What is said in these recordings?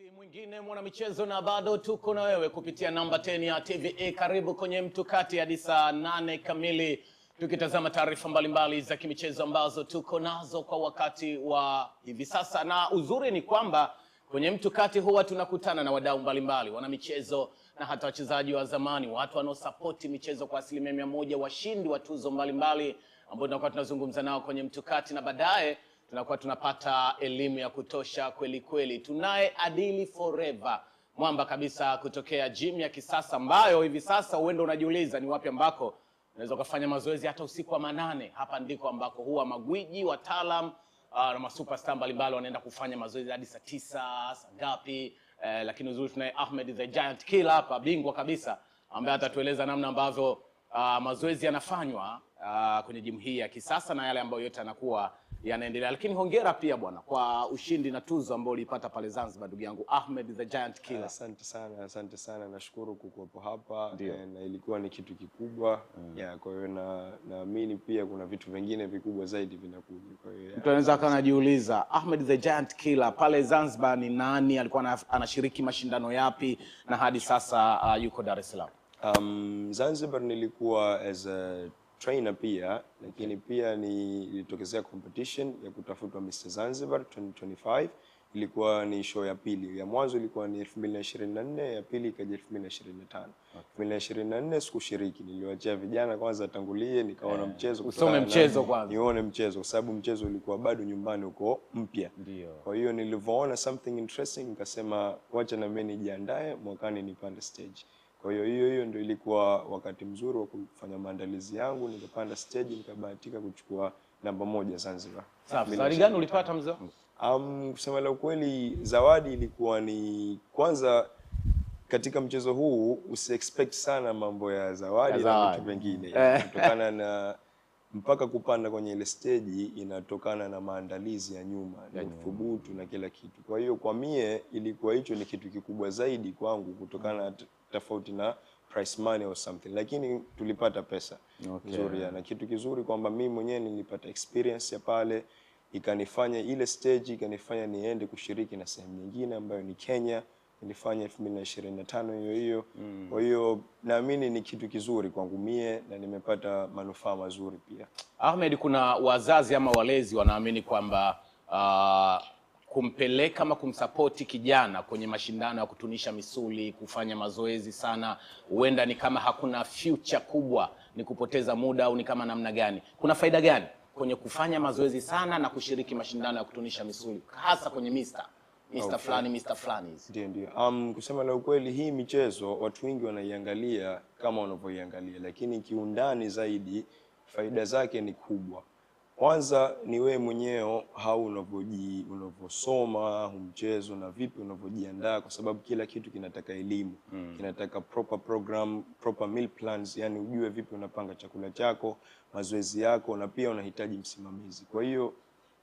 Si mwingine mwana michezo na bado tuko na wewe kupitia namba 10 ya TVA. Karibu kwenye Mtukati hadi saa 8 kamili tukitazama taarifa mbalimbali za kimichezo ambazo tuko nazo kwa wakati wa hivi sasa. Na uzuri ni kwamba kwenye Mtukati huwa tunakutana na wadau mbalimbali, wana michezo na hata wachezaji wa zamani, watu wanaosapoti michezo kwa 100%, washindi wa tuzo mbalimbali ambao tunakuwa tunazungumza nao kwenye Mtukati, na baadaye tunakuwa tunapata elimu ya kutosha kweli kweli. Tunaye Adili Forever, mwamba kabisa kutokea gym ya kisasa ambayo hivi sasa uende unajiuliza ni wapi ambako unaweza kufanya mazoezi hata usiku wa manane. Hapa ndiko ambako huwa magwiji, wataalam na masuperstar mbalimbali wanaenda kufanya mazoezi hadi saa 9, saa ngapi. Lakini uzuri tunaye Ahmed the Giant Killer hapa, bingwa kabisa, ambaye atatueleza namna ambavyo mazoezi yanafanywa kwenye gym hii ya kisasa na yale ambayo yote yanakuwa yanaendelea. Lakini hongera pia bwana kwa ushindi na tuzo ambao ulipata pale Zanzibar, ndugu yangu Ahmed the Giant Killer. Asante sana, nashukuru kukuwepo hapa na ilikuwa ni kitu kikubwa. Kwa hiyo naamini pia kuna vitu vingine vikubwa zaidi vinakuja. Kwa hiyo mtu anaweza kanajiuliza Ahmed the Giant Killer pale Zanzibar ni nani, alikuwa anashiriki mashindano yapi, na hadi sasa yuko Dar es Salaam? Zanzibar nilikuwa as a trainer pia, lakini pia nilitokezea competition ya kutafutwa Mr. Zanzibar 2025. Ilikuwa ni show ya pili. Ya mwanzo ilikuwa ni 2024, ya pili ikaja 2025. 2024 sikushiriki, niliwaachia vijana kwanza tangulie, nikaona mchezo, usome mchezo kwanza, nione mchezo, sababu mchezo ulikuwa bado nyumbani uko mpya. Kwa hiyo nilivyoona something interesting nikasema wacha na mimi nijiandae mwakani nipande stage. Kwa hiyo ndio ilikuwa wakati mzuri wa kufanya maandalizi yangu, nikapanda stage, nikabahatika kuchukua namba 1 Zanzibar. Safi. Zawadi gani ulipata mzee? Kusema la ukweli, zawadi ilikuwa ni kwanza, katika mchezo huu usiexpect sana mambo ya zawadi na vitu vingine. Kutokana na mpaka kupanda kwenye ile stage inatokana na maandalizi ya nyuma, na uthubutu na kila kitu. Kwa hiyo kwa mie ilikuwa hicho ni kitu kikubwa zaidi kwangu, kutokana tofauti na prize money or something, lakini tulipata pesa nzuri. Na kitu kizuri kwamba mimi mwenyewe nilipata experience ya pale, ikanifanya ile stage ikanifanya niende kushiriki na sehemu nyingine ambayo ni Kenya, nilifanya 2025 hiyo. Kwa hiyo naamini ni kitu kizuri kwangu mie na nimepata manufaa mazuri pia. Ahmed, kuna wazazi ama walezi wanaamini kwamba kumpeleka ama kumsapoti kijana kwenye mashindano ya kutunisha misuli, kufanya mazoezi sana, huenda ni kama hakuna future kubwa, ni kupoteza muda, au ni kama namna gani? Kuna faida gani kwenye kufanya mazoezi sana na kushiriki mashindano ya kutunisha misuli, hasa kwenye Mr. fulani hizi? Ndio. Kusema la ukweli, hii michezo watu wengi wanaiangalia kama wanavyoiangalia, lakini kiundani zaidi faida zake ni kubwa. Kwanza ni wewe mwenyewe hao unavyosoma mchezo na vipi unavyojiandaa, kwa sababu kila kitu kinataka elimu, kinataka proper program, proper meal plans, yani ujue vipi unapanga chakula chako, mazoezi yako, na pia unahitaji msimamizi. Kwa hiyo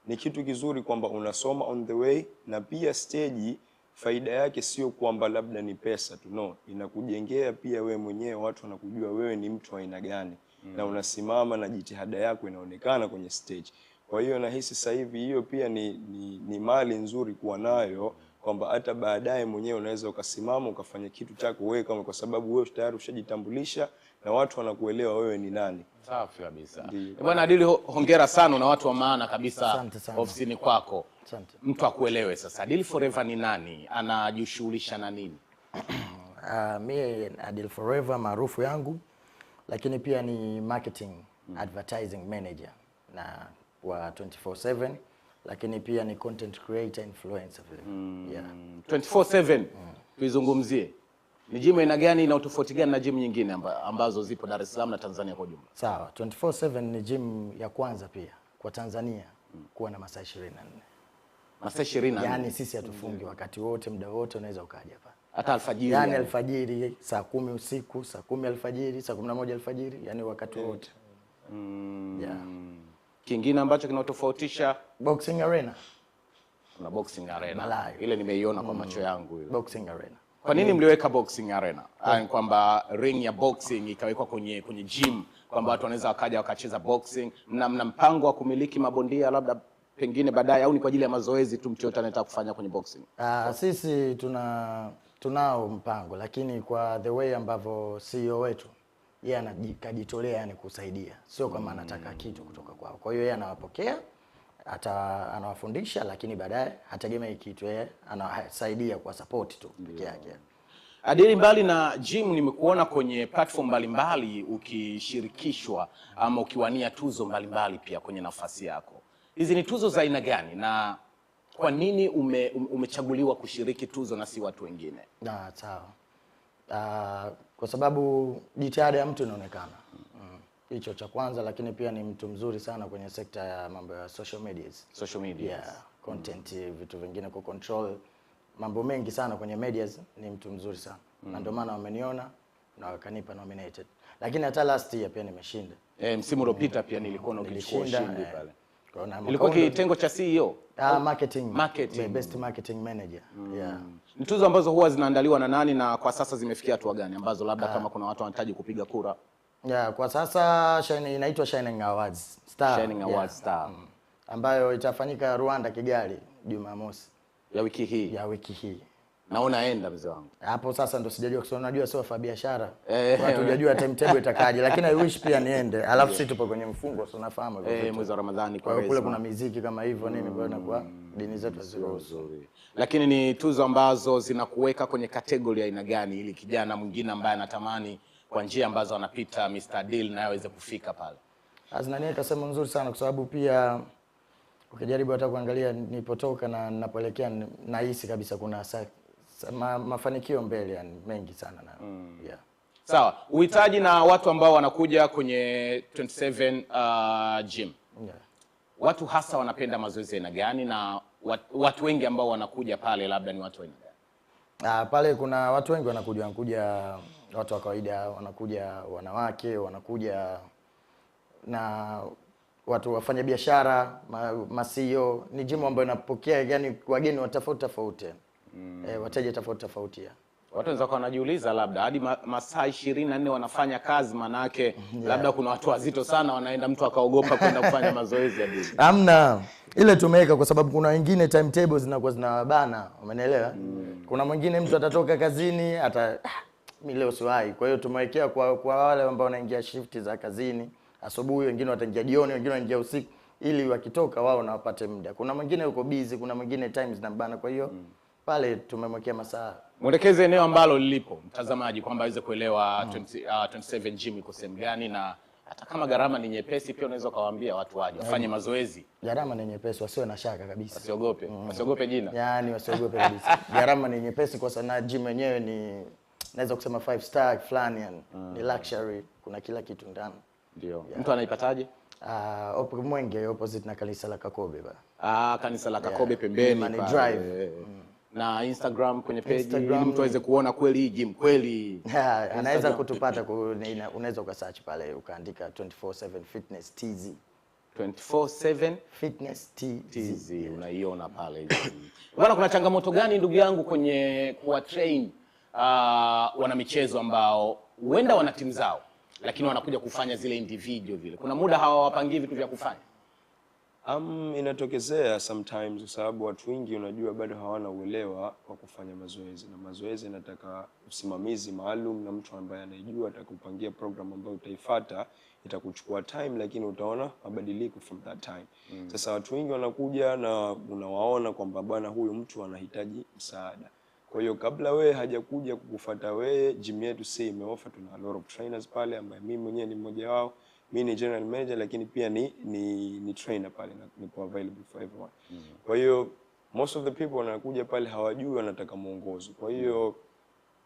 ni kitu kizuri kwamba unasoma on the way, na pia stage faida yake sio kwamba labda ni pesa tu, no, inakujengea pia wewe mwenyewe, watu wanakujua wewe ni mtu wa aina gani, na unasimama na jitihada yako inaonekana kwenye stage. Kwa hiyo nahisi sasa hivi hiyo pia ni mali nzuri kuwa nayo, kwamba hata baadaye mwenyewe unaweza ukasimama ukafanya kitu chako wewe, kama kwa sababu wewe tayari ushajitambulisha na watu wanakuelewa wewe ni nani. Safi kabisa. Bwana Adili, hongera sana na watu wa maana kabisa ofisini kwako. Asante. Mtu akuelewe sasa, Adili Forever ni nani? Anajishughulisha na nini? Mimi Adili Forever maarufu yangu, lakini pia ni marketing advertising manager na wa 24/7, lakini pia ni content creator influencer vile. 24/7 tuizungumzie. Ni gym aina gani na utofauti gani na gym nyingine ambazo zipo Dar es Salaam na Tanzania kwa ujumla? Sawa, 24/7 ni gym ya kwanza pia kwa Tanzania kuwa na masaa 24. Masaa 24. Yaani sisi hatufungi, wakati wote muda wote unaweza ukaja hapa. Hata alfajiri. Yaani alfajiri, saa 10 usiku, saa 10 alfajiri, saa 11 alfajiri, yani wakati wote. Kingine ambacho kinatofautisha boxing arena. Kuna boxing arena. Ile nimeiona kwa macho yangu hiyo. Boxing arena. Kwa nini mliweka boxing arena? Kwamba ring ya boxing ikawekwa kwenye gym, kwamba watu wanaweza wakaja wakacheza boxing, na mna mpango wa kumiliki mabondia labda pengine baadaye, au ni kwa ajili ya mazoezi tu mtu yote anataka kufanya kwenye boxing? Sisi tunao mpango, lakini kwa the way ambavyo CEO wetu yeye anajitolea yani kusaidia, sio kama anataka kitu kutoka kwao. Kwa hiyo yeye anawapokea, anawafundisha, lakini baadaye hategemei kitu, yeye anasaidia kwa support tu peke yake. Adil, mbali na gym nimekuona kwenye platform mbalimbali ukishirikishwa ama ukiwania tuzo mbalimbali pia kwenye nafasi yako. Hizi ni tuzo za aina gani na kwa nini umechaguliwa kushiriki tuzo na si watu wengine? Sawa. Kwa sababu jitihada ya mtu inaonekana. Hicho cha kwanza, lakini pia ni mtu mzuri sana kwenye sekta ya mambo ya social medias. Social media. Yeah, content, vitu vingine ku control mambo mengi sana kwenye medias, ni mtu mzuri sana. Na ndio maana wameniona na wakanipa nominated. Lakini hata last year pia nimeshinda. Msimu uliopita pia nilikuwa ukichukua ushindi pale. Ilikuwa kitengo cha CEO? Marketing. Marketing. Best marketing manager. Yeah. Ni tuzo ambazo huwa zinaandaliwa na nani na kwa sasa zimefikia hatua gani ambazo labda kama kuna watu wanahitaji kupiga kura? Kwa sasa inaitwa Shining Awards Star. Shining Awards Star. Ambayo itafanyika Rwanda, Kigali, Jumamosi ya wiki hii. Naona enda mzee wangu. Hapo sasa ndo sijajua, kwa sababu unajua sio fa biashara. Watu hujajua timetable itakaje, lakini I wish pia niende. Alafu sisi tupo kwenye mfungo, so unafahamu mwezi wa Ramadhani kwa kule kuna muziki kama hivyo nini, kwa hiyo kwa dini zetu haziruhusu. Lakini ni tuzo ambazo zinakuweka kwenye kategori ya aina gani ili kijana mwingine ambaye anatamani kwa njia ambazo anapita Mr. Adil na aweze kufika pale? Zinaniweka sehemu nzuri sana, kwa sababu pia ukijaribu hata kuangalia nipotoka na ninapoelekea, nahisi kabisa kuna mafanikio mbele, yani mengi sana na Sawa, uhitaji na watu ambao wanakuja kwenye 27 gym. Watu hasa wanapenda mazoezi aina gani na watu wengi ambao wanakuja pale labda ni watu aina gani? Pale kuna watu wengi wanakuja watu wa kawaida, wanakuja wanawake, wanakuja na watu wafanya biashara, CEO. Ni gym ambayo inapokea yani wageni wa tofauti. Wateja tofauti. Watu wanaweza wanajiuliza labda hadi masaa 24 wanafanya kazi, manake labda kuna watu wazito sana wanaenda, mtu akaogopa kwenda kufanya mazoezi ya dini. Hamna. Ile tumeweka kwa sababu kuna wengine timetables zinakuwa zinawabana, umeelewa? Kuna mwingine mtu atatoka kazini mimi leo siwahi. Kwa hiyo tumewekea kwa wale ambao wanaingia shift za kazini asubuhi, wengine wataingia jioni, wengine wanaingia usiku, ili wakitoka wao na wapate muda. Kuna mwingine yuko busy, kuna mwingine times zinabana, kwa hiyo pale tumemwekea masaa. Mwelekeze eneo ambalo lilipo mtazamaji kwamba aweze kuelewa 27 gym iko sehemu gani, na hata kama gharama ni nyepesi pia unaweza kawaambia watu waje wafanye mazoezi. Gharama ni nyepesi, wasiwe na shaka kabisa. Wasiogope jina. Yaani wasiogope kabisa. Gharama ni nyepesi kwa sababu gym yenyewe ni naweza kusema 5 star fulani, yani ni luxury, kuna kila kitu ndani. Ndio. Mtu anaipataje? Mwenge opposite na kanisa la Kakobe kanisa la Kakobe pembeni pale. Drive. Na Instagram kwenye page ili mtu aweze kuona kweli hii gym kweli. Anaweza kutupata unaweza ukasearch pale ukaandika 24/7 Fitness TZ. 24/7 Fitness TZ. Unaiona pale hivi. Bwana, kuna changamoto gani ndugu yangu kwenye kuwa train wana michezo ambao huenda wana timu zao lakini wanakuja kufanya zile individual vile? Kuna muda hawawapangii vitu vya kufanya? Inatokezea sometimes kwa sababu watu wengi unajua bado hawana uelewa wa kufanya mazoezi, na mazoezi yanataka usimamizi maalum na mtu ambaye anajua atakupangia program ambayo utaifuata. Itakuchukua time lakini utaona mabadiliko from that time. Sasa watu wengi wanakuja na unawaona kwamba bwana huyu mtu anahitaji msaada. Kwa hiyo kabla wewe hajakuja kukufuata wewe, gym yetu si imeoffer, tuna a lot of trainers pale ambaye mimi mwenyewe ni mmoja wao. Mimi ni general manager lakini pia ni trainer pale na niko available for everyone. Kwa hiyo most of the people wanakuja pale hawajui wanataka mwongozo. Kwa hiyo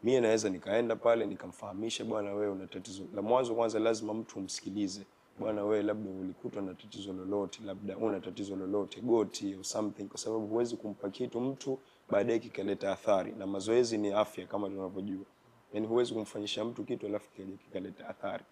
mimi naweza nikaenda pale nikamfahamisha, bwana wewe una tatizo. La mwanzo kwanza lazima mtu umsikilize. Bwana wewe labda ulikutwa na tatizo lolote, labda una tatizo lolote, goti or something, kwa sababu huwezi kumpa kitu mtu baadaye kikaleta athari, na mazoezi ni afya kama tunavyojua. Yaani huwezi kumfanyisha mtu kitu alafu kikaleta athari.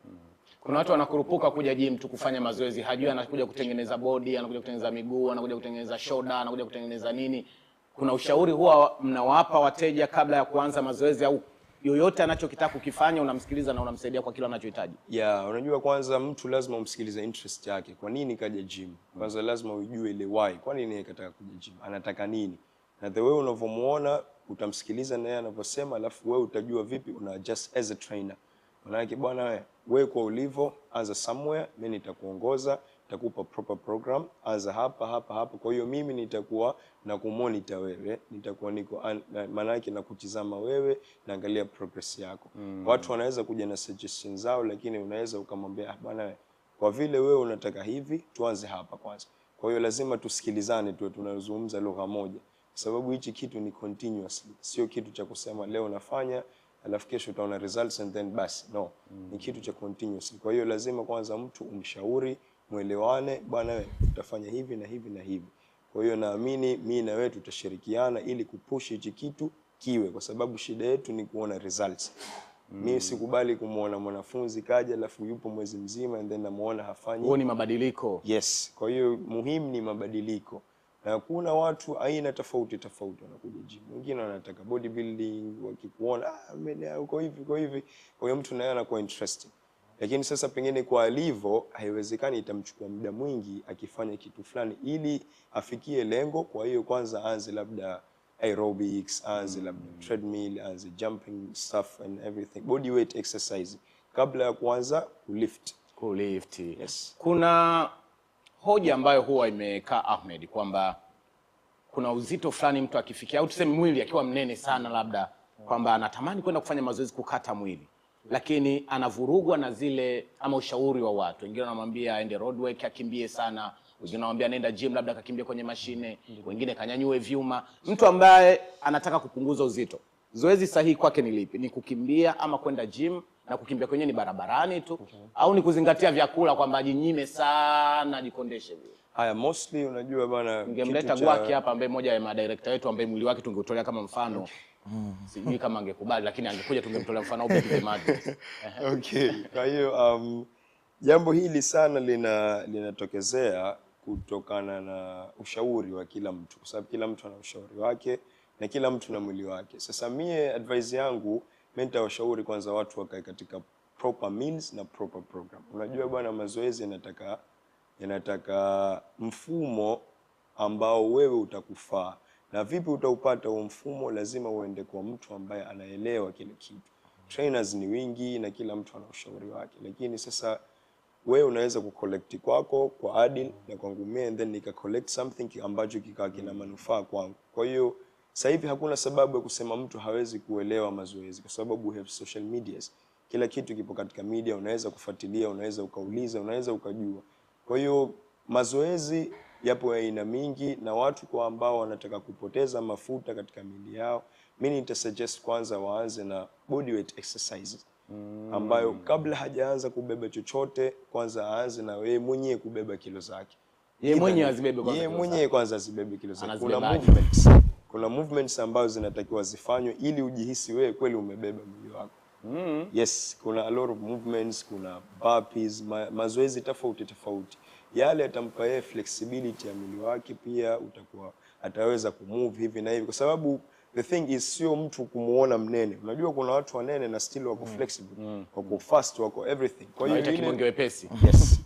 Kuna watu wanakurupuka kuja gym tu kufanya mazoezi, hajui anakuja kutengeneza body, anakuja kutengeneza miguu, anakuja kutengeneza shoulder, anakuja kutengeneza nini. Kuna ushauri huwa mnawapa wateja kabla ya kuanza mazoezi, au yoyote anachokitaka kukifanya unamsikiliza na unamsaidia kwa kila anachohitaji? Unajua kwanza mtu lazima umsikilize interest yake. Kwa nini kaja gym? Kwanza lazima ujue ile why. Kwa nini yeye kataka kuja gym? Anataka nini? Na the way unavomuona utamsikiliza na yeye anavyosema, alafu wewe utajua vipi una adjust as a trainer. Maana bwana wewe kwa ulivyo anza somewhere, mimi nitakuongoza, nitakupa proper program, anza hapa. Kwa hiyo mimi nitakuwa na kumonitor wewe, nitakuwa niko maana yake na kutizama wewe, naangalia progress yako. Watu wanaweza kuja na suggestions zao, lakini unaweza ukamwambia bwana kwa vile wewe unataka hivi, tuanze hapa kwanza. Kwa hiyo lazima tusikilizane, tunazungumza lugha moja. Kwa sababu hichi kitu ni continuously. Sio kitu cha kusema leo nafanya alafu kesho utaona results and then basi. No. Ni kitu cha continuously. Kwa hiyo lazima kwanza mtu umshauri, muelewane, bwana wewe utafanya hivi na hivi na hivi. Kwa hiyo naamini mimi na wewe tutashirikiana ili kupush hichi kitu kiwe, kwa sababu shida yetu ni kuona results. Mimi sikubali kumuona mwanafunzi kaja alafu yupo mwezi mzima and then namuona hafanyi. Huo ni mabadiliko. Yes. Kwa hiyo muhimu ni mabadiliko. Na kuna watu aina tofauti wanakuja gym. Wengine wanataka bodybuilding, wakikuona uko hivi. Kwa hiyo mtu naye anakuwa interested. Lakini sasa pengine kwa alivyo haiwezekani, itamchukua muda mwingi akifanya kitu fulani ili afikie lengo. Kwa hiyo kwanza aanze labda aerobics, aanze labda treadmill, aanze jumping stuff and everything, body weight exercise kabla ya kuanza kulift. Yes. Kuna hoja ambayo huwa imekaa Ahmed kwamba kuna uzito fulani mtu akifikia, au tuseme mwili akiwa mnene sana, labda kwamba anatamani kwenda kufanya mazoezi kukata mwili, lakini anavurugwa na zile ama ushauri wa watu. Wengine wanamwambia aende road work, akimbie sana, wengine wanamwambia nenda gym labda akakimbie kwenye mashine, wengine kanyanyue vyuma. Mtu ambaye anataka kupunguza uzito, zoezi sahihi kwake ni lipi? Ni kukimbia ama kwenda gym? Na kukimbia kwenye ni barabarani tu, au ni kuzingatia vyakula kwamba ajinyime sana, ajikondeshe vile? Haya, mostly unajua bana, ningemleta Gwaki hapa ambaye mmoja ya madirector wetu ambaye mwili wake tungeutolea kama mfano. Sijui kama angekubali, lakini angekuja tungemtolea mfano au Big Maji. Okay. Kwa hiyo jambo hili sana linatokezea kutokana na ushauri wa kila mtu, kwa sababu kila mtu ana ushauri wake na kila mtu na mwili wake. Sasa mie advice yangu, mimi nitawashauri kwanza watu wakae katika proper meals na proper program. Unajua bwana, mazoezi yanataka mfumo ambao wewe utakufaa. Na vipi utaupata huo mfumo? Lazima uende kwa mtu ambaye anaelewa kile kitu. Trainers ni wingi na kila mtu ana ushauri wake, lakini sasa wewe unaweza kucollect kwako kwa Adil na kwangu mimi, and then nika collect something ambacho kikawa kina manufaa kwangu. Kwa hiyo sasa hivi hakuna sababu ya kusema mtu hawezi kuelewa mazoezi, kwa sababu we have social medias. Kila kitu kipo katika media, unaweza kufuatilia, unaweza ukauliza, unaweza ukajua. Kwa hiyo mazoezi yapo ya aina mingi, na watu kwa ambao wanataka kupoteza mafuta katika miili yao, mimi nitasuggest kwanza waanze na body weight exercises. Ambayo kabla hajaanza kubeba chochote, kwanza aanze na wewe mwenyewe kubeba kilo zake. Yeye mwenyewe azibebe kwanza. Yeye mwenyewe kwanza azibebe kilo zake. Kuna movements ambazo zinatakiwa zifanywe ili ujihisi wewe kweli umebeba mwili wako. Yes, kuna a lot of movements, kuna burpees, mazoezi tofauti. Yale atampa yeye flexibility ya mwili wake, pia ataweza kumove hivi na hivi, kwa sababu the thing is sio mtu kumuona mnene. Unajua kuna watu wanene na still wako flexible, wako fast, wako everything. Kwa hiyo ile kibonge wepesi. Yes,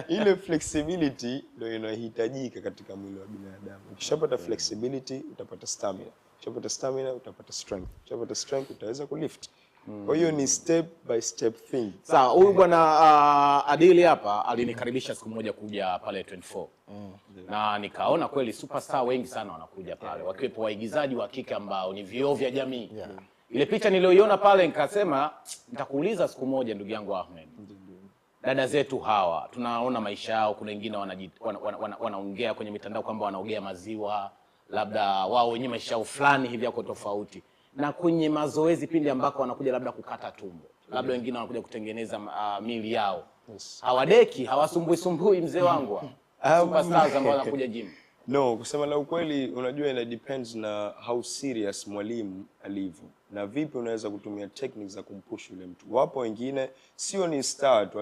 ile flexibility ndio inahitajika katika mwili wa binadamu. Ukishapata flexibility utapata stamina. Ukishapata stamina utapata strength. Ukishapata strength utaweza kulift. Kwa hiyo ni step by step thing. Sawa, huyu bwana Adili hapa alinikaribisha siku moja kuja pale 24. Na nikaona kweli superstar wengi sana wanakuja pale, wakiwepo waigizaji wa kike ambao ni vioo vya jamii. Ile picha niliyoiona pale nikasema nitakuuliza siku moja, ndugu yangu Ahmed. Dada zetu hawa tunaona maisha yao, kuna wengine wanaongea kwenye mitandao kwamba wanaogea maziwa, labda wao wenyewe maisha yao fulani hivi yako tofauti. Na kwenye mazoezi pindi ambako wanakuja labda kukata tumbo, labda wengine wanakuja kutengeneza miili yao. Hawadeki, hawasumbui mzee wangu. Superstars ambao wanakuja gym. No, kusema la ukweli, unajua ina depends na how serious mwalimu alivyo na vipi unaweza kutumia techniques za kumpush yule mtu. Wapo wengine sio ni star tu,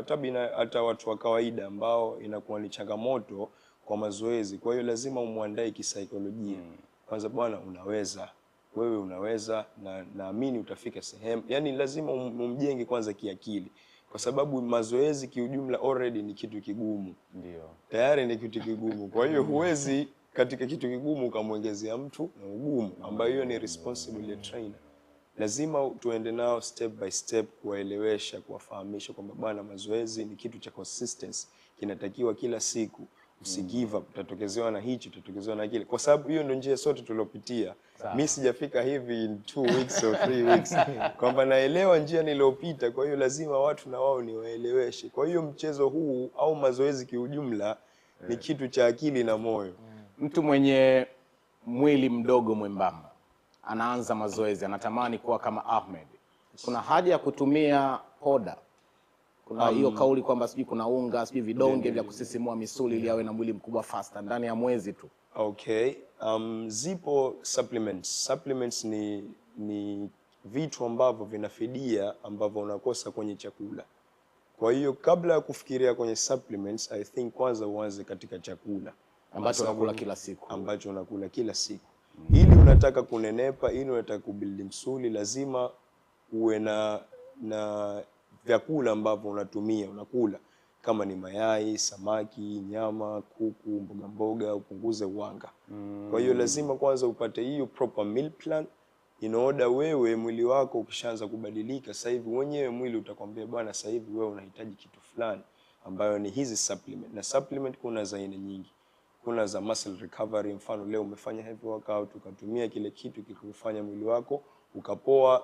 hata watu wa kawaida ambao inakuwa ni changamoto kwa mazoezi. Kwa hiyo lazima umuandae kisaikolojia. Kwanza bwana, unaweza wewe unaweza, na naamini utafika sehemu. Yani lazima umjenge kwanza kiakili, kwa sababu mazoezi kiujumla already ni kitu kigumu. Ndio. Tayari ni kitu kigumu. Kwa hiyo huwezi katika kitu kigumu ukamwongezea mtu na ugumu, ambayo hiyo ni responsible ya trainer. Lazima tuende nao step by step, kuwaelewesha, kuwafahamisha kwamba bwana, mazoezi ni kitu cha consistency, kinatakiwa kila siku. Usigive up, utatokezewa na hichi, utatokezewa na kile, kwa sababu hiyo ndio njia sote tulopitia. Mimi sijafika hivi in 2 weeks or 3 weeks, kwamba naelewa njia niliyopita. Kwa hiyo lazima watu na wao niwaeleweshe. Kwa hiyo mchezo huu au mazoezi kiujumla ni kitu cha akili na moyo. Mtu mwenye mwili mdogo mwembamba anaanza mazoezi, anatamani kuwa kama Ahmed, kuna haja ya kutumia poda? Kuna hiyo kauli kwamba sijui kuna unga, sijui vidonge vya kusisimua misuli ili awe na mwili mkubwa faster ndani ya mwezi tu? Okay, zipo supplements. Supplements ni vitu ambavyo vinafidia ambavyo unakosa kwenye chakula. Kwa hiyo kabla ya kufikiria kwenye supplements, I think kwanza uanze katika chakula ambacho unakula kila siku. Ambacho unakula kila siku. Ili unataka kunenepa, ili unataka kubuild msuli, lazima uwe na vyakula ambavyo unakula, kama ni mayai, samaki, nyama, kuku, mboga mboga, upunguze wanga. Kwa hiyo lazima kwanza upate hiyo proper meal plan, in order wewe mwili wako ukishaanza kubadilika, sasa hivi mwenyewe mwili utakwambia bwana, sasa hivi wewe unahitaji kitu fulani, ambayo ni hizi supplement. Na supplement kuna za aina nyingi. Kuna za muscle recovery, mfano leo umefanya heavy workout, ukatumia kile kitu kikufanya mwili wako ukapoa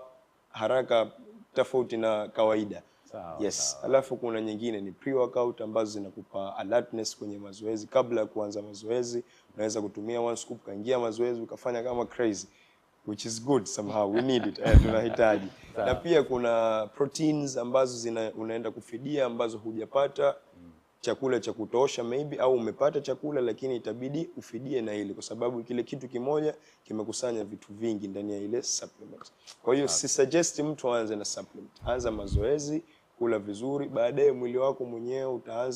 haraka tofauti na kawaida. Yes. Alafu kuna nyingine ni pre-workout ambazo zinakupa alertness kwenye mazoezi. Kabla ya kuanza mazoezi unaweza kutumia 1 scoop, kaingia mazoezi ukafanya kama crazy, which is good somehow, we need it, tunahitaji. Na pia kuna proteins ambazo unaenda kufidia ambazo hujapata chakula cha kutosha maybe, au umepata chakula lakini itabidi ufidie na ile, kwa sababu kile kitu kimoja kimekusanya vitu vingi ndani ya ile supplement. Kwa hiyo si suggest mtu aanze na supplement. Anza mazoezi, kula vizuri, baadaye mwili wako mwenyewe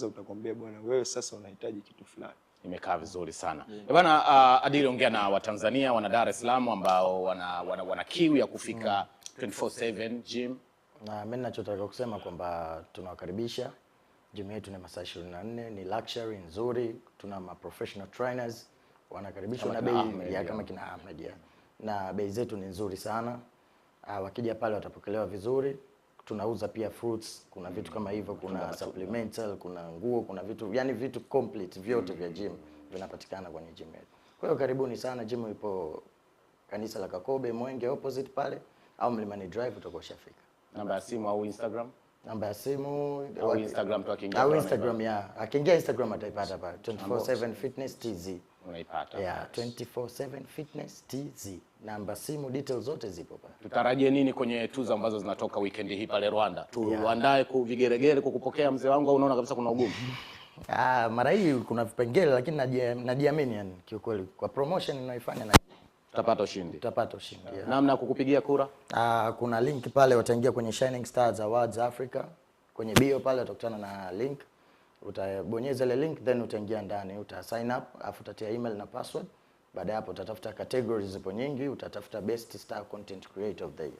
utakwambia bwana, wewe sasa unahitaji kitu fulani. Imekaa vizuri sana. Bwana Adil, ongea na Watanzania wana Dar es Salaam ambao wana kiu ya kufika 24/7 gym. Na mimi ninachotaka kusema kwamba tunawakaribisha. Gym yetu ni masaa 24, ni luxury nzuri, tuna professional trainers, wanakaribishwa na bei ya kama kina Ahmed ya. Na bei zetu ni nzuri sana. Wakija pale watapokelewa vizuri. Tunauza pia fruits, kuna vitu kama hivyo, kuna supplemental, kuna nguo, kuna vitu, yani vitu complete vyote vya gym vinapatikana kwenye gym yetu. Kwa hiyo karibuni sana. Gym ipo kanisa la Kakobe Mwenge opposite pale, au Mlimani Drive utakoshafika. Namba ya simu au Instagram? Namba ya simu au Instagram tu akiingia. Au Instagram ya. Akiingia Instagram ataipata pale 24/7 Fitness TZ. Unaipata. Yeah, 24/7 Fitness TZ. Namba simu details zote zipo pale. Tutarajie nini kwenye tuzo ambazo zinatoka weekend hii pale Rwanda? Tuandae kuvigeregere kukupokea mzee wangu, au unaona kabisa kuna ugumu? Mara hii kuna vipengele, lakini najiamini yani kiukweli. Kwa promotion ninaifanya na tutapata ushindi. Tutapata ushindi. Yeah. Namna ya kukupigia kura? Kuna link pale, wataingia kwenye Shining Stars Awards Africa. Kwenye bio pale utakutana na link. Utabonyeza ile link, then utaingia ndani, uta sign up, afu utatia email na password. Baada hapo utatafuta categories zipo nyingi, utatafuta best star content creator of the year.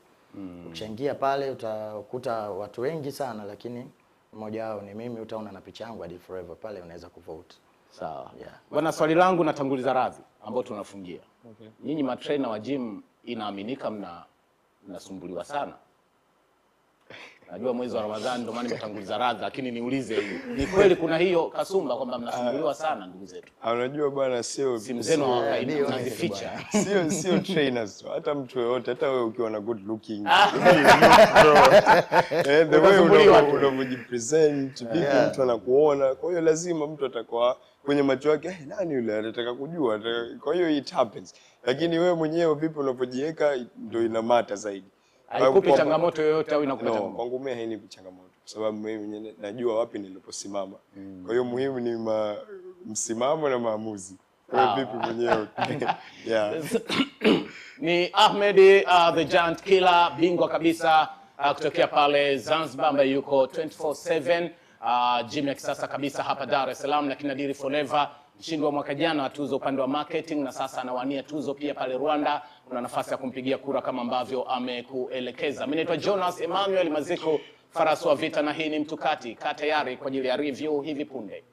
Ukishaingia pale utakuta watu wengi sana, lakini mmoja wao ni mimi. Utaona na picha yangu Adil Forever pale, unaweza kuvote. Sawa. Yeah. Bwana, swali langu natanguliza radhi ambao tunafungia. Okay. Nyinyi matrainer wa gym inaaminika mnasumbuliwa sana. Najua mwezi wa Ramadhani ndio maana nimetanguliza radhi, lakini niulize hii. Ni kweli kuna hiyo kasumba kwamba mnasumbuliwa sana ndugu zetu? Unajua bwana, simu zenu unazificha. Sio trainers, hata mtu yote, hata wewe ukiwa na good looking. The way unavyojipresent, vipi mtu anakuona. Kwa hiyo lazima mtu atakuwa kwenye macho yake, nani yule, anataka kujua. Kwa hiyo it happens. Lakini wewe mwenyewe vipi unavyojiweka ndio ina matter zaidi. Haikupi changamoto yoyote au inakupa changamoto? Kwangu mimi hainipi changamoto, kwa sababu mimi mwenyewe najua wapi niliposimama. Kwa hiyo muhimu ni msimamo na maamuzi. Kwa vipi mwenyewe. Yeah. Ni Ahmed the Giant Killer, bingwa kabisa kutokea pale Zanzibar, ambaye yuko 24/7 gym ya kisasa kabisa hapa Dar es Salaam. Lakini Adil Forever mshindi wa mwaka jana tuzo upande wa marketing, na sasa anawania tuzo pia pale Rwanda. Una nafasi ya kumpigia kura kama ambavyo amekuelekeza. Mimi naitwa Jonas Emmanuel Maziko, farasi wa vita, na hii ni Mtukati. Kaa tayari kwa ajili ya review hivi punde.